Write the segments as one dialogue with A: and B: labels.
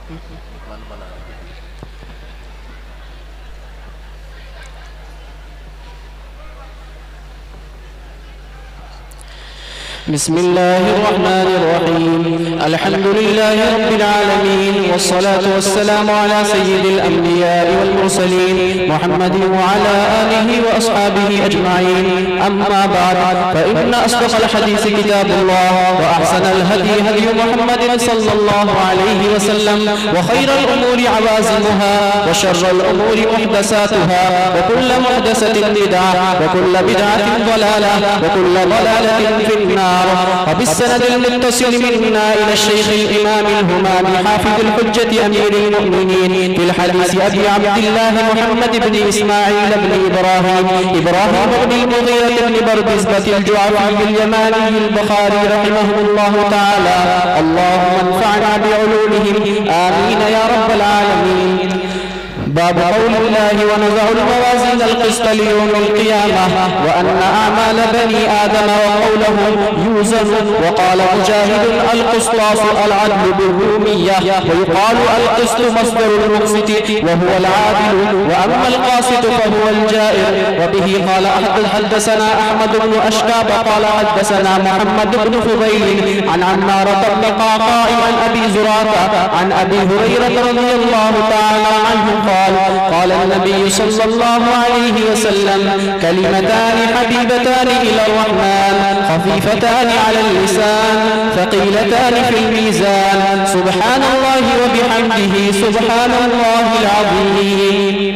A: بسم الله الرحمن الرحيم. الحمد لله رب العالمين، والصلاة والسلام على سيد الأنبياء والمرسلين محمد وعلى آله وأصحابه أجمعين. أما بعد، فإن أصدق الحديث كتاب الله، وأحسن الهدي هدي محمد صلى الله عليه وسلم، وخير الأمور عوازمها، وشر الأمور محدثاتها، وكل محدثة بدعة، وكل بدعة ضلالة، وكل ضلالة في النار. وبالسند المتصل منا إلى الشيخ الإمام الهمام حافظ الحجة أمير المؤمنين في الحديث أبي عبد الله محمد بن إسماعيل بن إبراهيم بن المغيرة بن بردزبة الجعفي اليماني البخاري رحمه الله تعالى. اللهم انفعنا بعلومهم آمين يا رب العالمين. باب قول الله: ونضع الموازين القسط ليوم القيامة، وأن أعمال بني آدم وقولهم يوزن. وقال مجاهد: القسطاس العدل بالرومية، ويقال القسط مصدر المقسط وهو العادل، وأما القاسط فهو الجائر. وبه قال حدثنا أحمد بن أشكاب قال حدثنا محمد بن فضيل عن عمارة بن قعقاع عن أبي زرارة عن أبي هريرة رضي الله تعالى عنه قال النبي صلى الله عليه وسلم: كلمتان حبيبتان إلى الرحمن خفيفتان على اللسان ثقيلتان في الميزان، سبحان الله وبحمده سبحان الله العظيم.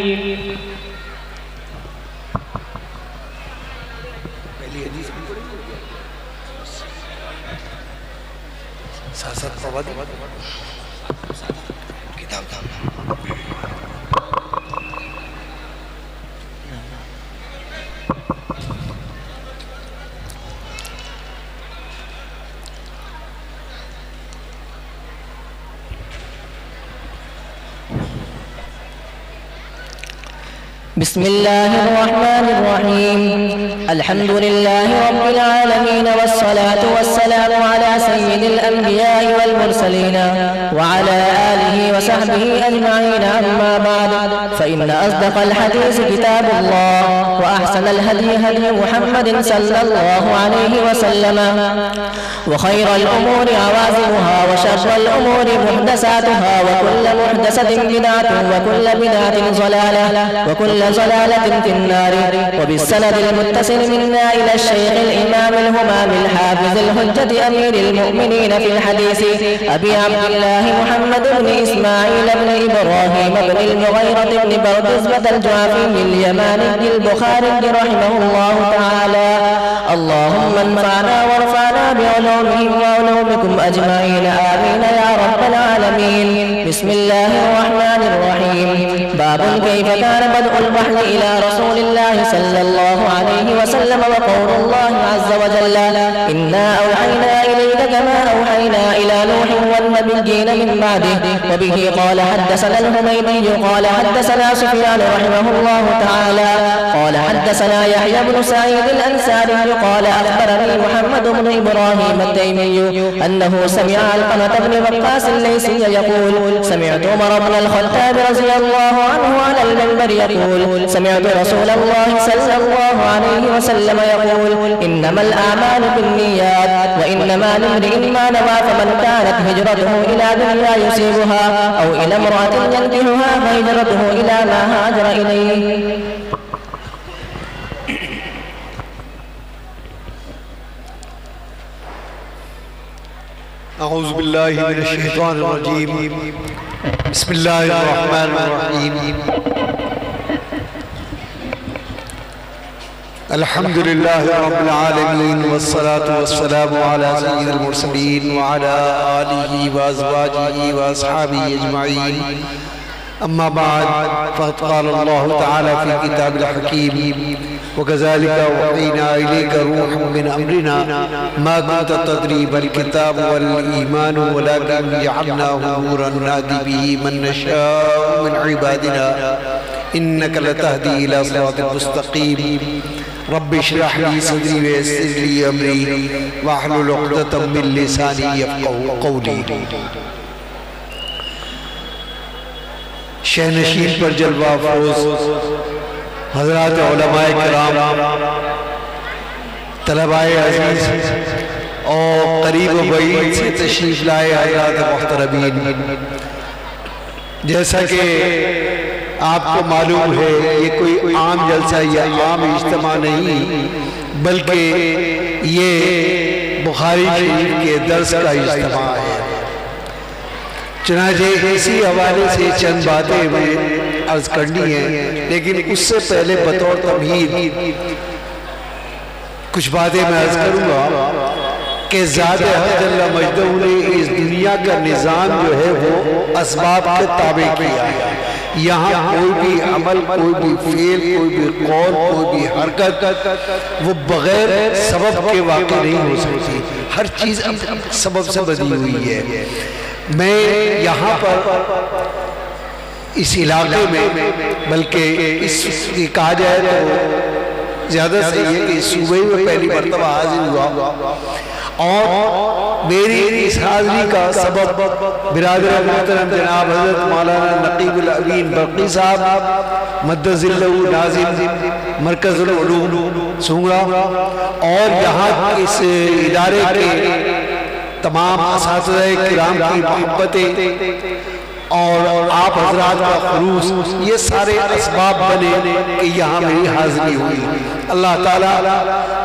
B: بسم الله الرحمن الرحيم. الحمد لله رب العالمين، والصلاة والسلام على سيد الأنبياء والمرسلين وعلى آله وصحبه أجمعين. أما بعد، فإن أصدق الحديث كتاب الله، وأحسن الهدي هدي محمد صلى الله عليه وسلم، وخير الأمور عوازمها، وشر الأمور محدثاتها، وكل محدثة بدعة، وكل بدعة ضلالة، وكل ضلالة في النار. وبالسند المتصل منا إلى الشيخ الإمام الهمام الحافظ الحجة أمير المؤمنين في الحديث أبي عبد الله محمد بن إسماعيل بن إبراهيم بن المغيرة بن بردزبة الجعفي اليماني البخاري رحمه الله تعالى. اللهم انفعنا وارفعنا بعلومهم وعلومكم أجمعين آمين يا رب العالمين. بسم الله الرحمن الرحيم. باب كيف كان بدء الوحي إلى رسول الله صلى الله عليه وسلم، وقول الله عز وجل: إنا أوحينا إليك كما أوحينا إلى نوح والنبيين من بعده. وبه قال حدثنا الهميدي قال حدثنا سفيان رحمه الله تعالى قال حدثنا يحيى بن سعيد الأنساري قال أخبرني محمد بن إبراهيم التيمي أنه سمع علقمة بن وقاص الليثي يقول: سمعت عمر بن الخطاب رضي الله عنه على المنبر يقول: سمعت رسول الله صلى الله عليه وسلم يقول: إنما الأعمال بالنيات، وإنما لامرئ ما نوى. فمن كانت هجرته إلى دنيا يصيبها أو إلى امرأة ينكحها فهجرته إلى ما هاجر إليه.
C: أعوذ بالله من الشيطان الرجيم. بسم الله الرحمن الرحيم. الحمد لله رب العالمين، والصلاة والسلام على سيد المرسلين وعلى آله وأزواجه وأصحابه أجمعين. أما بعد، فقد قال الله تعالى في كتاب الحكيم: وكذلك أوحينا إليك روحا من أمرنا ما كنت تدري ما الكتاب والإيمان ولكن جعلناه نورا نهدي به من نشاء من عبادنا إنك لتهدي إلى صراط مستقيم. رب اشرح لي صدري ويسر لي أمري واحلل عقدة من لساني يفقهوا قولي. شہنشین پر جلوہ افروز حضرات علماء کرام، طلباء عزیز اور قریب و بعید سے تشریف لائے حضرات محترمین، جیسا کہ آپ کو معلوم ہے یہ کوئی عام جلسہ یا عام اجتماع نہیں، بلکہ یہ بخاری شریف کے درس کا اجتماع ہے۔ چنانچہ اسی حوالے سے چند باتیں میں عرض کرنی ہیں، لیکن اس سے پہلے بطور تمہید کچھ باتیں میں عرض کروں گا کہ ذات حق جل مجدہ نے اس دنیا کا نظام جو ہے وہ اسباب کے تابع کیا ہے۔ یہاں کوئی بھی عمل، کوئی بھی فعل، کوئی بھی قول، کوئی بھی حرکت وہ بغیر سبب کے واقع نہیں ہو سکتی، ہر چیز سبب سے بنی ہوئی ہے۔ میں یہاں پر اس علاقے میں، بلکہ اس کی کہا جائے تو زیادہ صحیح ہے کہ اس صوبے میں پہلی مرتبہ حاضر ہوا، اور میری اس حاضری کا سبب برادر محترم جناب حضرت مولانا نقیب الامین برقی صاحب مدظ اللہ ناظم مرکز العلوم سونگڑا، اور یہاں اس ادارے کے تمام اساتذہ کرام کی محبتیں اور آپ حضرات کا خلوص، یہ سارے اسباب بنے کہ یہاں میری حاضری ہوئی۔ اللہ تعالیٰ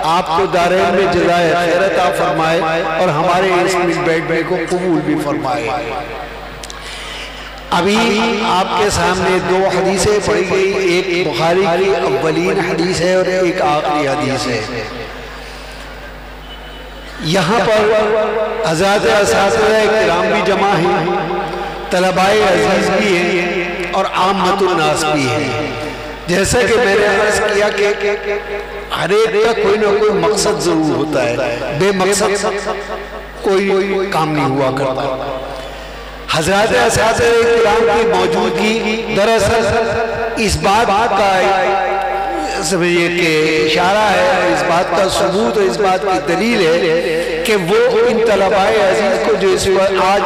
C: آپ کو دارین میں جزائے خیر عطا فرمائے اور ہمارے اس مل بیٹھنے کو قبول بھی فرمائے۔ ابھی آپ کے سامنے دو حدیثیں پڑھی گئی، ایک بخاری کی اولین حدیث ہے اور ایک آخری حدیث ہے۔ یہاں پر حضرات اساتذہ کرام بھی جمع ہیں، طلباء عزیز بھی ہیں اور عامت الناس بھی ہیں۔ جیسا کہ میں نے عرض کیا کہ ہر ایک کا کوئی نہ کوئی مقصد ضرور ہوتا ہے، بے مقصد کوئی کام نہیں ہوا کرتا۔ حضرات اساتذہ کرام کی موجودگی دراصل اس بات کا سمجھئے کہ اشارہ ہے، اس بات کا ثبوت اور اس بات کی دلیل ہے کہ وہ ان طلباء عزیز کو جو اس پر آج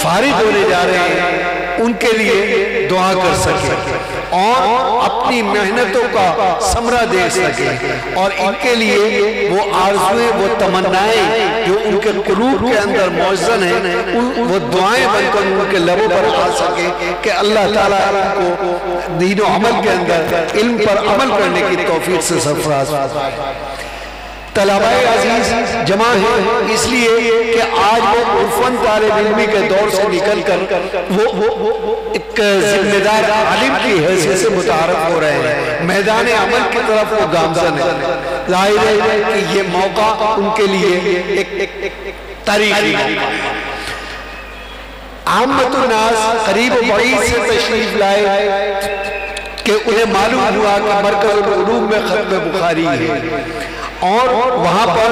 C: فارغ ہونے جا رہے ہیں ان کے لیے دعا کر سکے اور اپنی محنتوں کا ثمرہ دیکھ سکے، اور ان کے لیے وہ آرزویں، وہ تمنائیں جو ان کے قلوب کے اندر موزن ہیں، وہ دعائیں بن کر ان کے لبوں پر آ سکے کہ اللہ تعالیٰ ان کو دین و عمل کے اندر علم پر عمل کرنے کی توفیق سے سرفراز فرمائے۔ طلباء عزیز جمع ہیں اس لیے کہ آج وہ عرفاً طالب علمی کے دور سے نکل کر وہ ایک ذمہ دار عالم کی حیثیت سے متعارف ہو رہے ہیں، میدان عمل کی طرف وہ گامزن ہے۔ ظاہر ہے کہ یہ موقع ان کے لیے ایک تاریخی موقع ہے۔ عامت الناس قریب و بعید سے تشریف لائے کہ انہیں معلوم ہوا کہ مرکز العلوم میں ختم بخاری ہے، اور وہاں پر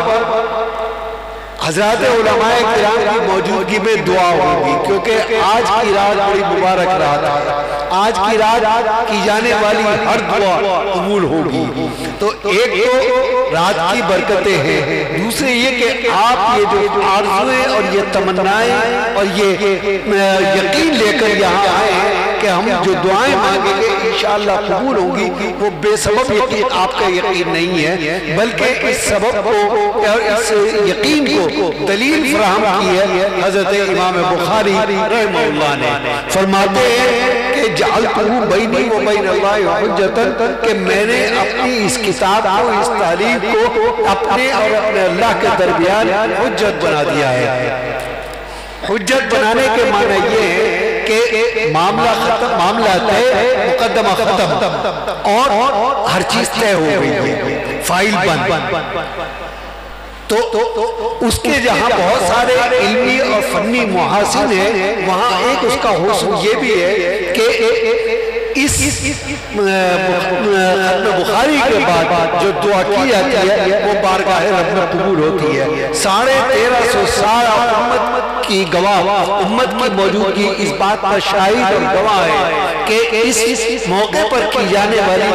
C: حضرات علماء کرام کی موجودگی میں دعا ہوگی، کیونکہ آج کی رات بڑی مبارک رات ہے، آج کی رات کی جانے والی ہر دعا قبول ہوگی۔ تو ایک تو رات کی برکتیں ہیں، دوسرے یہ کہ آپ یہ جو آرزویں اور یہ تمنائیں اور یہ یقین لے کر یہاں آئے ہیں کہ ہم جو دعائیں مانگیں گے انشاءاللہ قبول ہوں گی، وہ بے سبب یقین آپ کا یقین نہیں ہے، بلکہ اس سبب کو اور اس یقین کو دلیل فراہم کی ہے حضرت امام بخاری رحمہ اللہ نے۔ فرماتے ہیں کہ جعلتہ بینی و بین اللہ حجتاً، کہ میں نے اپنی اس کتاب کو، اس تعلیم کو اپنے اور اپنے اللہ کے درمیان حجت بنا دیا ہے۔ حجت بنانے کے معنی یہ ہے کہ معاملہ ختم، معاملہ طے، مقدمہ ختم اور ہر چیز طے ہو گئی ہے، فائل بند۔ تو اس کے جہاں بہت سارے علمی اور فنی محاسن ہیں، وہاں ایک اس کا حسن یہ بھی ہے کہ اس ختم بخاری کے بعد جو دعا کی جاتی ہے وہ بارگاہ رب میں قبول ہوتی ہے۔ 1350 سال امت کی گواہ، امت کی موجودگی اس بات پر شاہد اور گواہ ہے کہ اس موقع پر کی جانے والی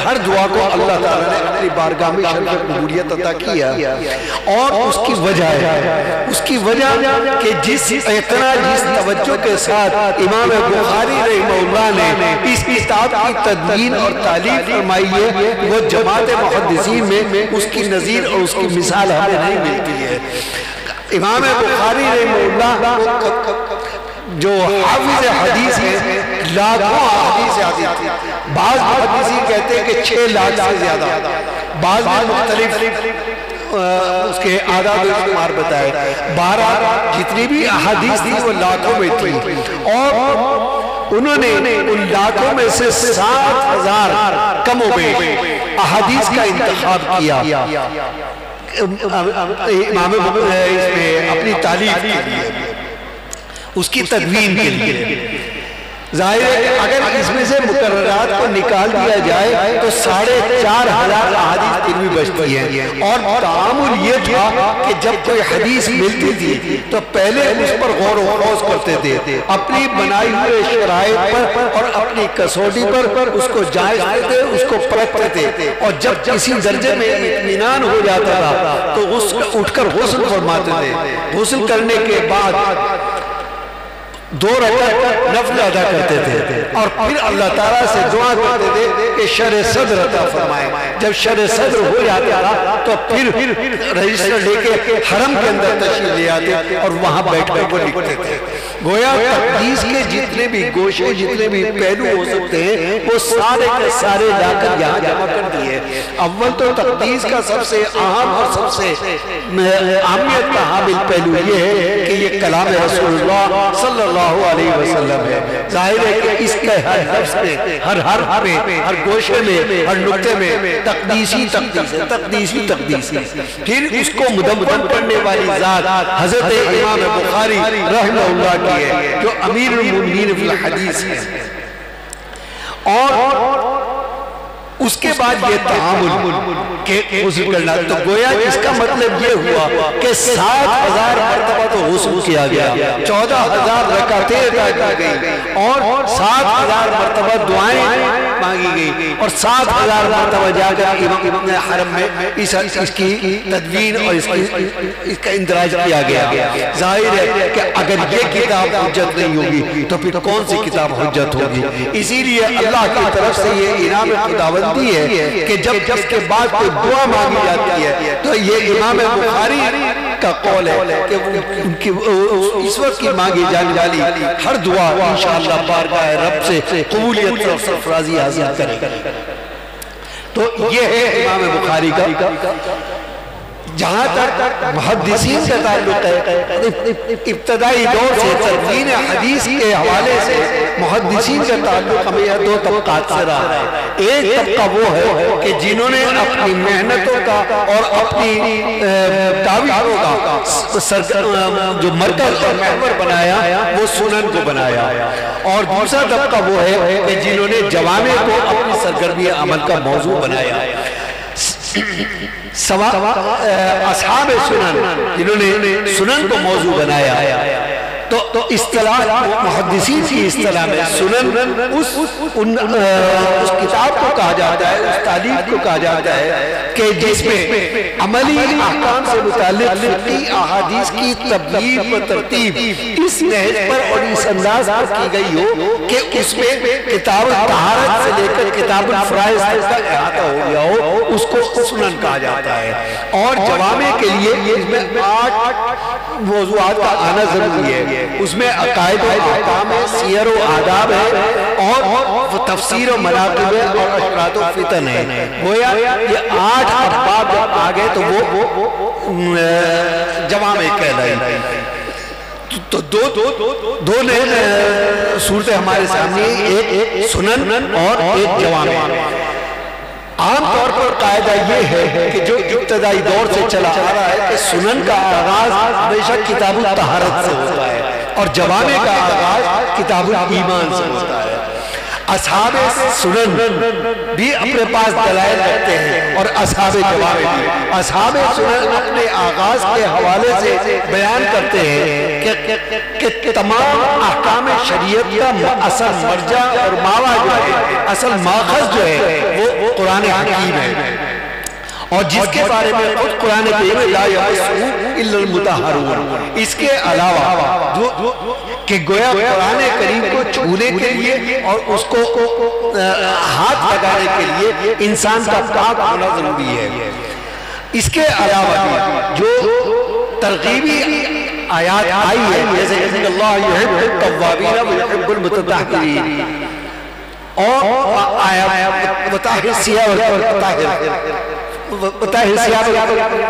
C: ہر دعا کو اللہ تعالیٰ نے اپنی بارگاہ میں شرف قبولیت عطا کیا، اور اس کی وجہ ہے، اس کی وجہ کہ جس توجہ کے ساتھ امام بخاری رحمہ اللہ نے اس کتاب کی تدوین اور تالیف فرمائی ہے، وہ جماعت محدثین میں اس کی نظیر اور اس کی مثال ہمیں نہیں ملتی ہے۔ امام بخاری رحمہ اللہ جو حافظ حدیث ہے، لاکھوں حدیث حدیث تھی، بعض محدثین کہتے ہیں کہ 6 لاکھ سے زیادہ، بعض مختلف اس کے اعداد و شمار بتائے، 12 جتنی بھی احادیث تھی وہ لاکھوں میں تھی، اور انہوں نے ان لاکھوں میں سے 7,000 کم و بیش احادیث کا انتخاب کیا امام اپنی تعلیف کے لیے، اس کی تدوین کے لیے۔ ظاہر ہے کہ اگر اس میں سے مقررات کو نکال دیا جائے تو 4,500 احادیث پھر بھی بچتی ہیں، اور تعامل یہ تھا کہ جب کوئی حدیث ملتی تھی تو پہلے اس پر غور و خوض کرتے تھے، اپنی بنائی ہوئے شرائط پر اور اپنی کسوٹی پر اس کو جانچتے تھے، اس کو پرکھتے تھے، اور جب کسی درجے میں اطمینان ہو جاتا تھا تو اٹھ کر غسل فرماتے تھے، غسل کرنے کے بعد 2 رکعت نفل ادا کرتے تھے، اور پھر اللہ تعالیٰ سے دعا کرتے تھے کہ شرح صدر عطا فرمائے۔ جب شرح صدر ہو جاتا تھا تو پھر رجسٹر لے کے حرم کے اندر تشریف لے آتے اور وہاں بیٹھ کر وہ لکھتے تھے۔ گویا تقدیس کے جتنے بھی گوشے، جتنے بھی پہلو ہو سکتے ہیں، وہ سارے کے سارے لا کر یہاں جمع کر دیے۔ اول تو تقدیس کا سب سے اہم اور سب سے اہمیت کا حامل پہلو یہ ہے کہ یہ کلام رسول اللہ صلی اللہ علیہ وسلم ہے۔ ظاہر ہے کہ اس کے ہر لفظ میں، ہر حرف میں، ہر گوشے میں، ہر نقطے میں تقدیسی تقدیس ہے، تقدیسی تقدیسی۔ پھر اس کو مدمدم کرنے والی ذات حضرت امام بخاری رحمہ اللہ کی ہے، جو امیر المؤمنین فی الحدیث ہے، اور اس کے بعد یہ تعامل کہ غسل کرنا، تو گویا اس کا مطلب یہ ہوا کہ 7,000 مرتبہ تو غسل کیا گیا، 14,000 رکعتیں ادا کی گئی، اور 7,000 مرتبہ دعائیں مانگی گئی، اور 7,000 مرتبہ جا کر امام حرم میں اس کی تدوین اور اس کا اندراج کیا گیا۔ ظاہر ہے کہ اگر یہ کتاب حجت نہیں ہوگی تو پھر کون سی کتاب حجت ہوگی؟ اسی لیے اللہ کی طرف سے یہ انعام خداوندی ہے کہ جب اس کے بعد کوئی دعا مانگی جاتی ہے تو یہ امام بخاری کا قول ہے کہ اس وقت کی مانگی جانے والی ہر دعا انشاءاللہ بارگاہ رب سے قبولیت اور سرفرازی حاصل کرے گا۔ تو یہ ہے امام بخاری کا۔ جہاں تک محدثین کا تعلق ہے، ابتدائی دور سے تدوین حدیث کے حوالے سے محدثین کا تعلق ہمیں 2 طبقات سے رہا ہے۔ ایک طبقہ وہ ہے کہ جنہوں نے اپنی محنتوں کا اور اپنی تاویلوں کا جو مرکز اور محور بنایا وہ سنن کو بنایا، اور دوسرا طبقہ وہ ہے کہ جنہوں نے جوامع کو اپنی سرگرمی عمل کا موضوع بنایا۔ اصحاب سنن جنہوں نے سنن کو موضوع بنایا، تو اصطلاح محدثین کی اصطلاح میں سنن اس کتاب کو کہا جاتا ہے، اس تعلیف کو کہا جاتا ہے کہ جس میں عملی احکام سے متعلق فقہی احادیث کی تبلیغ و ترتیب اس نہج پر اور اس انداز پر کی گئی ہو کہ اس میں کتاب الطہارت سے لے کر کتاب الفرائض تک کا احاطہ ہو گیا ہو، اس کو سنن کہا جاتا ہے۔ اور جوامع کے لیے اس میں 8 موضوعات کا آنا ضروری ہے۔ اس میں عقائد و احکام ہے، سیر و آداب ہے، اور تفسیر و مناقب ہے، اور اشراط و فتن ہے۔ گویا یہ 8 ابواب جب آگئے تو وہ جوامع کہلائیں۔ تو دو صورتیں ہمارے سامنے، ایک سنن اور ایک جوامع۔ عام طور پر قاعدہ یہ ہے کہ جو ابتدائی دور سے چلا آ رہا ہے کہ سنن کا آغاز ہمیشہ کتاب الطہارت سے ہوتا ہے اور جوامع کا آغاز کتاب الایمان سے ہوتا ہے۔ اصحاب سنن بھی اپنے پاس دلائل رکھتے ہیں اور اصحاب جوامع بھی. اصحاب سنن اپنے آغاز کے حوالے سے بیان کرتے ہیں کہ تمام احکام شریعت کا اصل مرجع اور ماوا جو ہے، اصل ماخذ جو ہے وہ قرآن حکیم ہے، اور جس کے بارے میں خود قرآن کریم لا یمسہ الا المطہرون. اس کے علاوہ جو کہ گویا قرآن کریم کو چھونے کے لیے اور اس کو ہاتھ لگانے کے لیے انسان کا پاک ہونا ضروری ہے. اس کے علاوہ جو ترغیبی آیات آئی ہے، جیسے کہ اللہ یحب التوابین ویحب المتطہرین، اور آیات وطہر الثیاب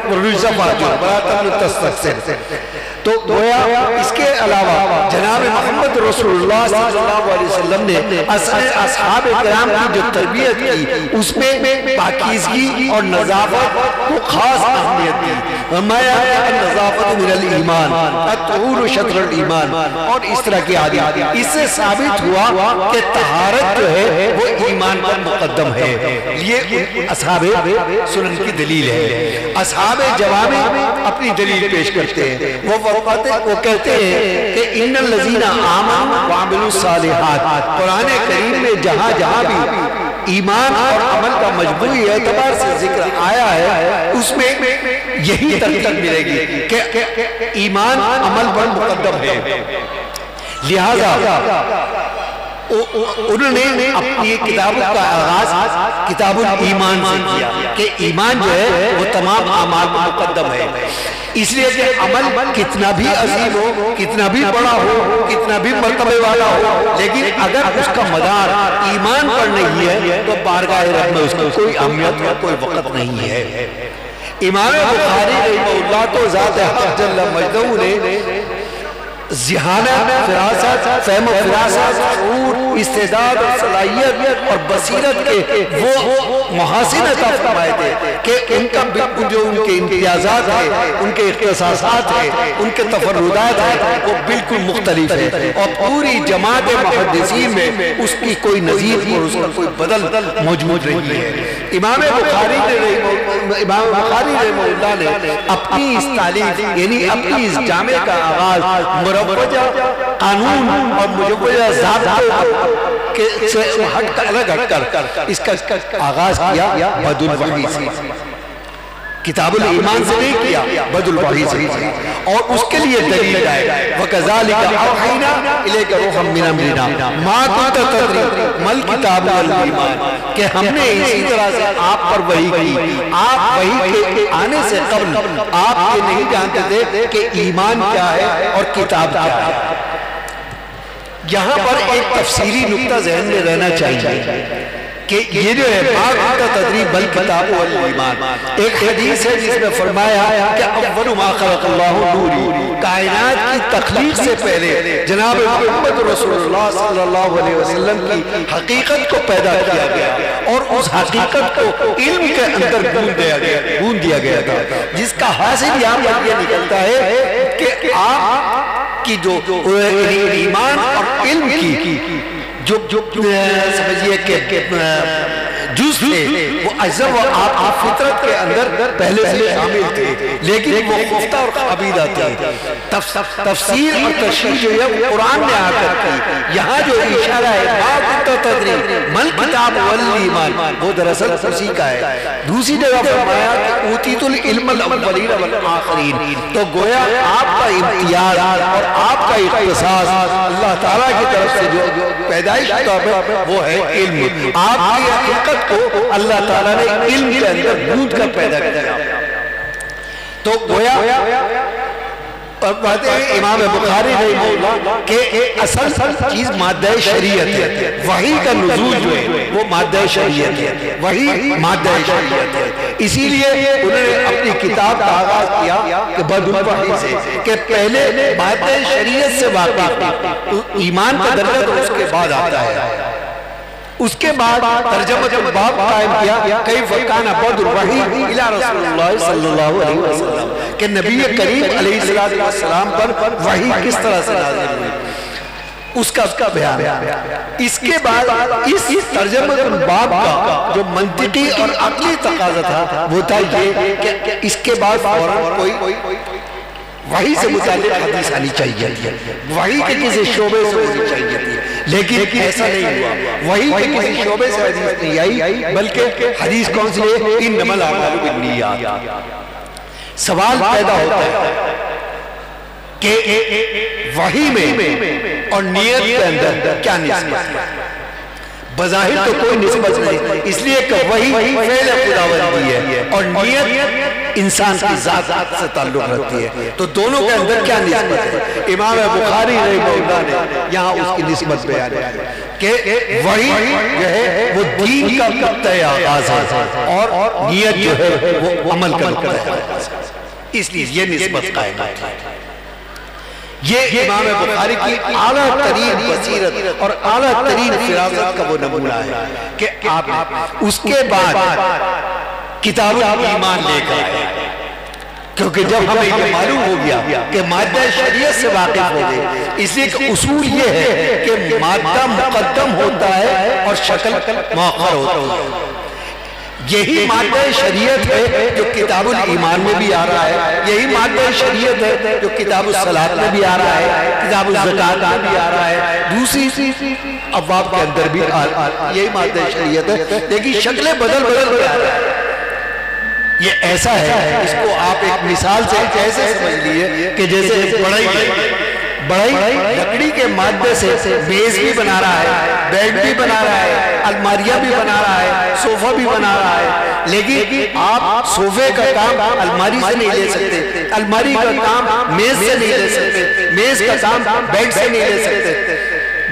C: والرجز فاہجر ولا تمنن تستکثر. تو گویا اس کے علاوہ جناب محمد رسول اللہ صلی اللہ علیہ وسلم نے اصحاب کرام کی جو تربیت کی، اس میں پاکیزگی اور نظافت کو خاص اہمیت دی. فرمایا النظافت من الایمان الطہور شطر الایمان، اور اس طرح کی حدیث. اس سے ثابت ہوا کہ طہارت جو ہے وہ ایمان پر مقدم ہے. یہ اصحاب سنن کی دلیل ہے. اصحاب جوامع اپنی دلیل پیش کرتے ہیں. وہ کہتے ہیں کہ ان الذین آمنوا وعملوا الصالحات، قرآن کریم میں جہاں جہاں بھی ایمان اور عمل کا مجموعی اعتبار سے ذکر آیا ہے، اس میں یہی ترتیب ملے گی کہ ایمان عمل پر مقدم ہے. لہذا انہوں نے اپنی کتاب کا آغاز کتاب الایمان سے کیا کہ ایمان جو ہے وہ تمام اعمال پر مقدم ہے. اس لیے کہ عمل کتنا بھی عظیم ہو، کتنا بھی بڑا ہو، کتنا بھی مرتبے والا ہو، لیکن اگر اس کا مدار ایمان پر نہیں ہے تو بارگاہ رب میں اس کو کوئی اہمیت اور کوئی وقت نہیں ہے. امام بخاری رحمہ اللہ کو ذات حق جل مجدہ نے ذہانت، فراست، فہم و فراست، شعور، استعداد اور صلاحیت اور بصیرت کے وہ محاسن عطا فرمائے تھے کہ ان کا بالکل جو ان کے امتیازات ہیں، ان کے اختصاصات ہیں، ان کے تفردات ہیں، وہ بالکل مختلف ہے، اور پوری جماعت محدثین میں اس کی کوئی نظیر اور اس کا کوئی بدل موجود نہیں ہے. امام بخاری رحمہ اللہ نے اپنی اس تعلیف یعنی اپنی اس جامع کا آغاز مروجہ قانون اور مجوزہ ضابطوں سے الگ ہٹ کر اس کا آغاز کیا بد الوحی سے. کتاب الایمان سے نہیں کیا، بد الوحی سے. اور اس کے لیے دلیل آئے وَكَذَلِكَ أَوْحَيْنَا إِلَيْكَ رُوحًا مِّنْ أَمْرِنَا مَا كُنْتَ تَدْرِي مَا الْكِتَابُ وَالْإِيمَانُ، کہ ہم نے اسی طرح سے آپ پر وحی کی. آپ وحی کے آنے سے قبل آپ یہ نہیں جانتے تھے کہ ایمان کیا ہے اور کتاب کیا ہے. یہاں پر ایک تفسیری نقطہ ذہن میں رہنا چاہیے کہ یہ جو ہے ما کنت تدری بل کتاب والایمان. ایک حدیث ہے جس میں فرمایا کہ اول ما خلق اللہ نوری، کائنات کی تخلیق سے پہلے جناب محمد رسول اللہ صلی اللہ علیہ وسلم کی حقیقت کو پیدا کیا گیا، اور اس حقیقت کو علم کے اندر گون دیا گیا تھا، جس کا حاصل یہاں پر یہ نکلتا ہے کہ آپ کی جو ایمان اور علم کی جو سمجھئے کہ جز تھے وہ اجزا و آپ کی فطرت کے اندر پہلے سے شامل تھے، لیکن وہ خفتہ اور قبیدہ تھے. تفسیر اور تشریح جو ہے قرآن نے آ کر کی. یہاں جو اشارہ ہے ما کنت تدری ما الکتاب والایمان، وہ دراصل اسی کا ہے. دوسری جگہ فرمایا کہ اوتیت العلم الاولین والآخرین، تو گویا آپ کا امتیاز اور آپ کا اختصاص اللہ تعالیٰ کی طرف سے جو پیدائش ہوتا وہ ہے علم. آپ کی حقیقت کو اللہ تعالیٰ نے علم کے اندر گونج کر پیدا کیا. تو گویا کہتے ہیں امام بخاری رحمہ اللہ کہ اصل چیز مادہ شریعت ہے. وحی کا نزول جو ہے وہ مادہ شریعت ہے، وحی مادہ شریعت ہے. اسی لیے انہوں نے اپنی کتاب کا آغاز کیا کہ بد الوحی سے، کہ پہلے مادہ شریعت سے واقف، ایمان کا درجہ تو اس کے بعد آتا ہے. اس کے بعد ترجمہ الباب قائم کیا کیف کان بد الوحی الی رسول اللہ صلی اللہ علیہ وسلم، کہ نبی کریم علیہ السلام پر وحی کس طرح سے نازل ہوئی. اس کا بیان. اس کے بعد اس ترجمہ الباب کا جو منطقی اور عقلی تقاضا تھا وہ تھا یہ کہ اس کے بعد فوراً کوئی وحی سے متعلق حدیث آنی چاہیے تھی, وحی کے کسی شعبے سے ہونی چاہیے تھی, لیکن ایسا نہیں ہوا. وحی کے کسی شعبے سے حدیث نہیں آئی بلکہ حدیث کون سی ہے؟ انما الاعمال بالنیات. سوال پیدا ہوتا ہے کہ وحی میں اور نیت کے اندر کیا نسبت ہے؟ بظاہر تو کوئی نسبت نہیں, اس لیے کہ وحی فعل خداوندی ہے اور نیت انسان کی ذات سے تعلق رکھتی ہے. تو دونوں کے اندر کیا نسبت ہے؟ امام بخاری رحمہ اللہ نے یہاں اس کی نسبت بیان ہے کہ وحی جو ہے وہ دین کا نقطۂ آغاز ہے اور نیت جو ہے وہ عمل کا نقطۂ آغاز ہے. اس لیے یہ نسبت قائم ہے. یہ امام بخاری کی اعلیٰ ترین بصیرت اور اعلیٰ ترین فراست کا وہ نمونہ ہے کہ آپ اس کے بعد کتاب الایمان لے کر آئے, کیونکہ جب ہمیں یہ معلوم ہو گیا کہ مادہ شریعت سے واقف ہو گئے, اس لیے کہ اصول یہ ہے کہ مادہ مقدم ہوتا ہے اور شکل مؤخر ہوتا ہے. یہی مادہ شریعت ہے جو کتاب الایمان میں بھی آ رہا ہے, یہی مادہ شریعت ہے جو کتاب الصلاۃ میں بھی آ رہا ہے, کتاب الزکوٰۃ میں بھی آ رہا ہے, دوسری ابواب کے اندر بھی یہی مادہ شریعت ہے, لیکن شکلیں بدل کے آ رہا ہے. یہ ایسا ہے, اس کو آپ ایک مثال سے ایسے سمجھ لیے کہ جیسے بڑھئی لکڑی کے مادے سے میز بھی بنا رہا ہے, بیڈ بھی بنا رہا ہے, الماریاں بھی بنا رہا ہے, صوفہ بھی بنا رہا ہے, لیکن آپ صوفے کا کام الماری سے نہیں لے سکتے, الماری کا کام میز سے نہیں لے سکتے, میز کا کام بیڈ سے نہیں لے سکتے.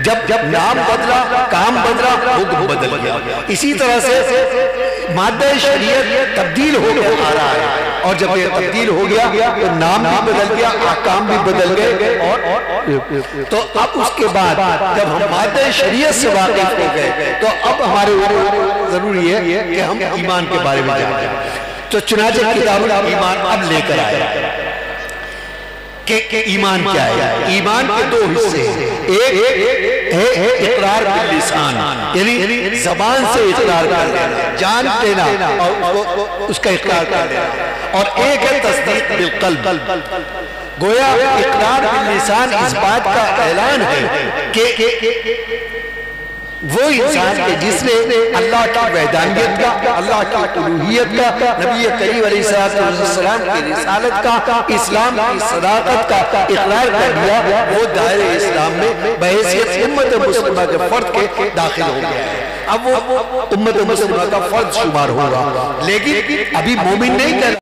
C: جب نام بدلا, کام بدلا, حکم بدل گیا. اسی طرح سے مادہ شریعت تبدیل ہو کے آ رہا ہے, اور جب یہ تبدیل ہو گیا تو نام بھی بدل گیا, احکام بھی بدل گئے. اور تو اب اس کے بعد جب ہم مادہ شریعت سے واقف ہو گئے تو اب ہمارے اوپر ضروری ہے کہ ہم ایمان کے بارے میں جانیں. تو چنانچہ کتاب الایمان اب لے کر آئے کہ ایمان کیا ہے. ایمان کے دو حصے ہیں, ایک ہے اقرار باللسان, یعنی زبان سے اقرار کر لینا, جان لینا اور اس کا اقرار کر لینا, اور ایک ہے تصدیق بالقلب. گویا اقرار باللسان اس بات کا اعلان ہے کہ وہ انسان کے جس نے اللہ کی وحدانیت کا, اللہ کی الوہیت کا, نبی کریم علیہ السلام کی رسالت کا, اسلام کی صداقت کا اقرار کر دیا, وہ دائرہ اسلام میں بحیثیت امت مسلمہ کے فرد کے داخل ہو گیا ہے. اب وہ امت مسلمہ کا فرد شمار ہوگا, لیکن ابھی مومن نہیں کہہ